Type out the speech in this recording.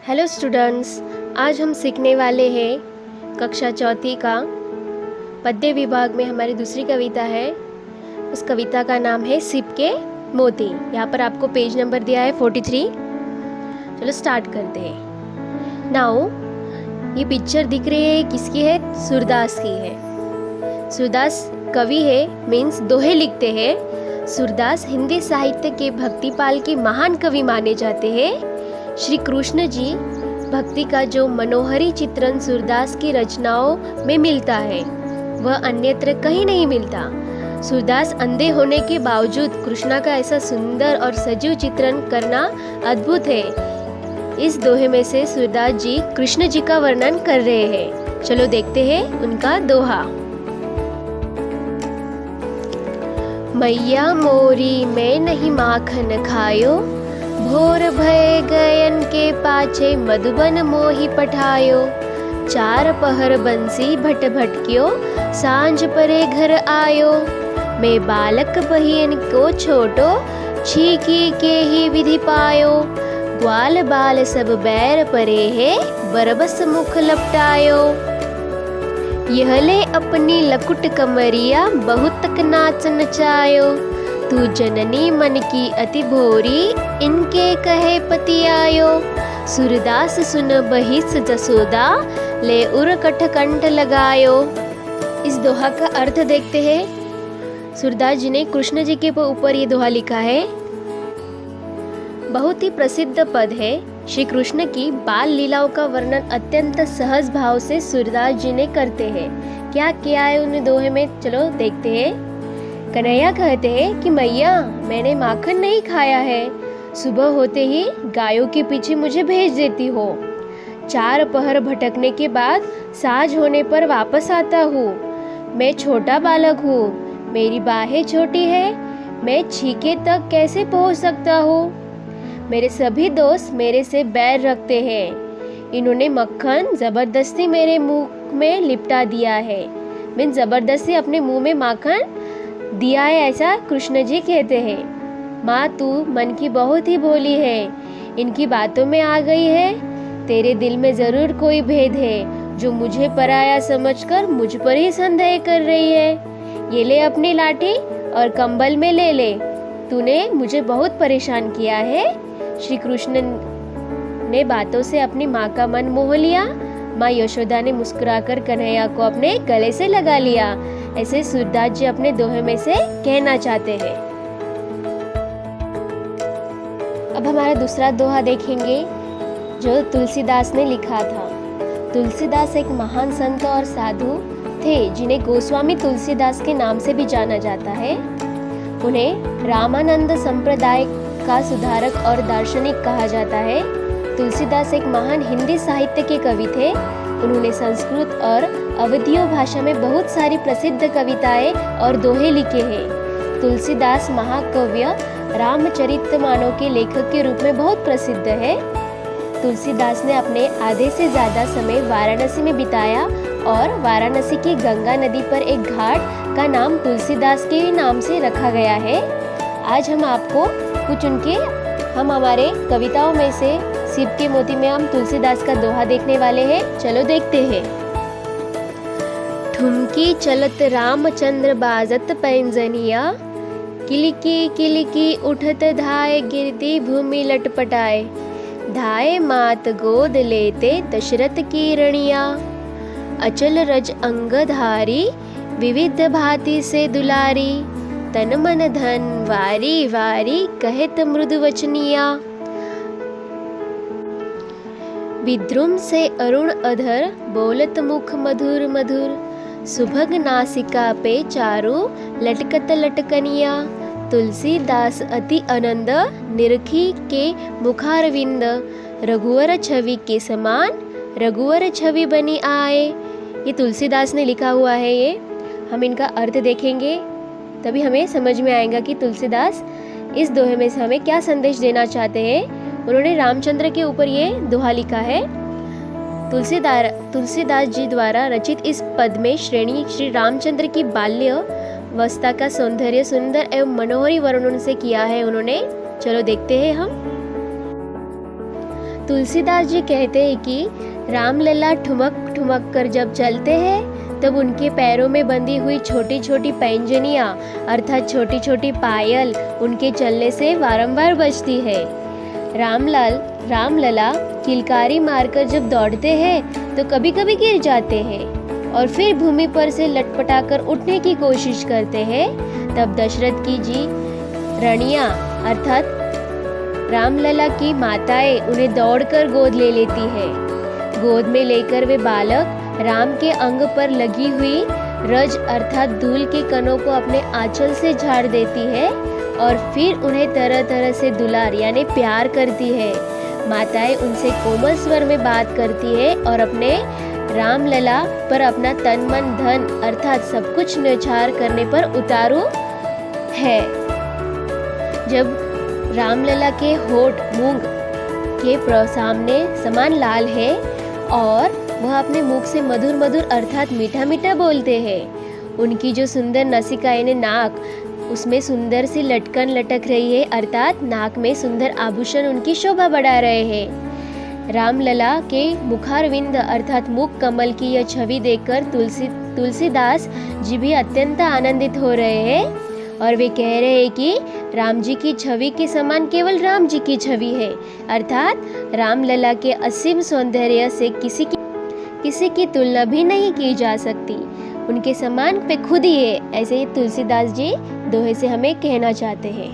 Hello students, आज हम सीखने वाले हैं कक्षा चौथी का पद्य विभाग में हमारी दूसरी कविता है। उस कविता का नाम है सीप के मोती। यहाँ पर आपको पेज नंबर दिया है 43। चलो स्टार्ट करते हैं। नाउ ये पिक्चर दिख रही है, किसकी है? सूरदास की है। सूरदास कवि है, मीन्स दोहे लिखते हैं। सूरदास हिंदी साहित्य के भक्तिपाल के महान कवि माने जाते हैं। श्री कृष्ण जी भक्ति का जो मनोहरी चित्रण सूरदास की रचनाओं में मिलता है वह अन्यत्र कहीं नहीं मिलता। सूरदास अंधे होने के बावजूद कृष्णा का ऐसा सुंदर और सजीव चित्रण करना अद्भुत है। इस दोहे में से सूरदास जी कृष्ण जी का वर्णन कर रहे हैं। चलो देखते हैं उनका दोहा। मैया मोरी मैं नहीं माखन खायो, भोर भय गयन के पाछे मधुबन मोही पठायो। चार पहर बंसी भट भटक्यो, सांझ परे घर आयो। मैं बालक बहियन को छोटो, छीकी के ही विधि पायो। ग्वाल बाल सब बैर परे है, बरबस मुख लपटायो। यह ले अपनी लकुट कमरिया, बहुत तक नाच नचायो। तू जननी मन की अति भोरी, इनके कहे पति आयो। सूरदास सुन बहिस जसोदा, ले उर कठ कंठ लगायो। इस दोहा का अर्थ देखते हैं। सूरदास जी ने कृष्ण जी के ऊपर ये दोहा लिखा है। बहुत ही प्रसिद्ध पद है। श्री कृष्ण की बाल लीलाओं का वर्णन अत्यंत सहज भाव से सूरदास जी ने करते हैं। क्या किया है उन दोहे में, चलो देखते हैं। कन्हैया कहते हैं कि मैया मैंने माखन नहीं खाया है, सुबह होते ही गायों के पीछे मुझे भेज देती हो। चार पहर भटकने के बाद साँझ होने पर वापस आता हूँ। मैं छोटा बालक हूँ, मेरी बाहें छोटी है, मैं छीके तक कैसे पहुँच सकता हूँ। मेरे सभी दोस्त मेरे से बैर रखते हैं। इन्होंने मक्खन जबरदस्ती मेरे मुंह में लिपटा दिया है। मैं जबरदस्ती अपने मुंह में माखन दिया है, ऐसा कृष्ण जी कहते हैं। माँ तू मन की बहुत ही भोली है, इनकी बातों में आ गई है। तेरे दिल में जरूर कोई भेद है, जो मुझे पराया समझकर मुझ पर ही संदेह कर रही है। ये ले अपनी लाठी और कंबल में ले ले, तूने मुझे बहुत परेशान किया है। श्री कृष्ण ने बातों से अपनी माँ का मन मोह लिया। माँ यशोदा ने मुस्कुराकर कन्हैया को अपने गले से लगा लिया। ऐसे सूरदास जी अपने दोहे में से कहना चाहते हैं। अब हमारा दूसरा दोहा देखेंगे जो तुलसीदास ने लिखा था। तुलसीदास एक महान संत और साधु थे, जिन्हें गोस्वामी तुलसीदास के नाम से भी जाना जाता है। उन्हें रामानंद संप्रदाय का सुधारक और दार्शनिक कहा जाता है। तुलसीदास एक महान हिंदी साहित्य के कवि थे। उन्होंने संस्कृत और अवधियों भाषा में बहुत सारी प्रसिद्ध कविताएं और दोहे लिखे हैं। तुलसीदास महाकाव्य रामचरितमानस के लेखक के रूप में बहुत प्रसिद्ध है। तुलसीदास ने अपने आधे से ज़्यादा समय वाराणसी में बिताया और वाराणसी की गंगा नदी पर एक घाट का नाम तुलसीदास के नाम से रखा गया है। आज हम आपको कुछ हमारे कविताओं में से सीप के मोती में हम तुलसीदास का दोहा देखने वाले हैं। चलो देखते हैं। ठुमकी चलत रामचंद्र बाजत पैंजनिया, किलकी किलकी उठत धाय गिरती भूमि लटपटाए। धाय मात गोद लेते दशरथ की रणिया, अचल रज अंगधारी विविध भांति से दुलारी। तन मन धन वारी वारी कहत मृदु वचनिया। विद्रुम से अरुण अधर बोलत मुख मधुर मधुर। सुभग नासिका पे चारू लटकत लटकनिया। तुलसीदास अति आनंद निरखी के मुखारविंद। रघुवर छवि के समान रघुवर छवि बनी आए। ये तुलसीदास ने लिखा हुआ है। ये हम इनका अर्थ देखेंगे तभी हमें समझ में आएगा कि तुलसीदास इस दोहे में से हमें क्या संदेश देना चाहते हैं। उन्होंने रामचंद्र के ऊपर ये दोहा लिखा है। तुलसीदास जी द्वारा रचित इस पद में श्री रामचंद्र की बाल्य अवस्था का सौंदर्य सुंदर एवं मनोहरी वर्णन से किया है उन्होंने। चलो देखते हैं हम। तुलसीदास जी कहते हैं कि रामलला ठुमक ठुमक कर जब चलते हैं तब उनके पैरों में बंधी हुई छोटी छोटी पैंजनियाँ अर्थात छोटी छोटी पायल उनके चलने से वारंवार बजती है। रामलला किलकारी मारकर जब दौड़ते हैं तो कभी कभी गिर जाते हैं और फिर भूमि पर से लटपटाकर उठने की कोशिश करते हैं। तब दशरथ की जी रानियां अर्थात रामलला की माताएं उन्हें दौड़कर गोद ले लेती है। गोद में लेकर वे बालक राम के अंग पर लगी हुई रज अर्थात धूल के कणों को अपने आंचल से झाड़ देती है और फिर उन्हें तरह तरह से दुलार यानी प्यार करती है। माताएं उनसे कोमल स्वर में बात करती है और अपने रामलला पर अपना तन मन धन अर्थात सब कुछ न्यौछावर करने पर उतारू है। जब रामलला के होठ मूंग के सामने समान लाल है और वह अपने मुख से मधुर मधुर अर्थात मीठा मीठा बोलते हैं। उनकी जो सुंदर नासिका यानी नाक उसमें सुंदर सी लटकन लटक रही है अर्थात नाक में सुंदर आभूषण उनकी शोभा बढ़ा रहे हैं। रामलला के मुखारविंद अर्थात मुख कमल की यह छवि देखकर तुलसीदास जी भी अत्यंत आनंदित हो रहे हैं और वे कह रहे हैं कि राम जी की छवि के समान केवल राम जी की छवि है अर्थात रामलला के असीम सौंदर्य से किसी की तुलना भी नहीं की जा सकती। उनके समान पे खुद ही है, ऐसे ही तुलसीदास जी दोहे से हमें कहना चाहते हैं।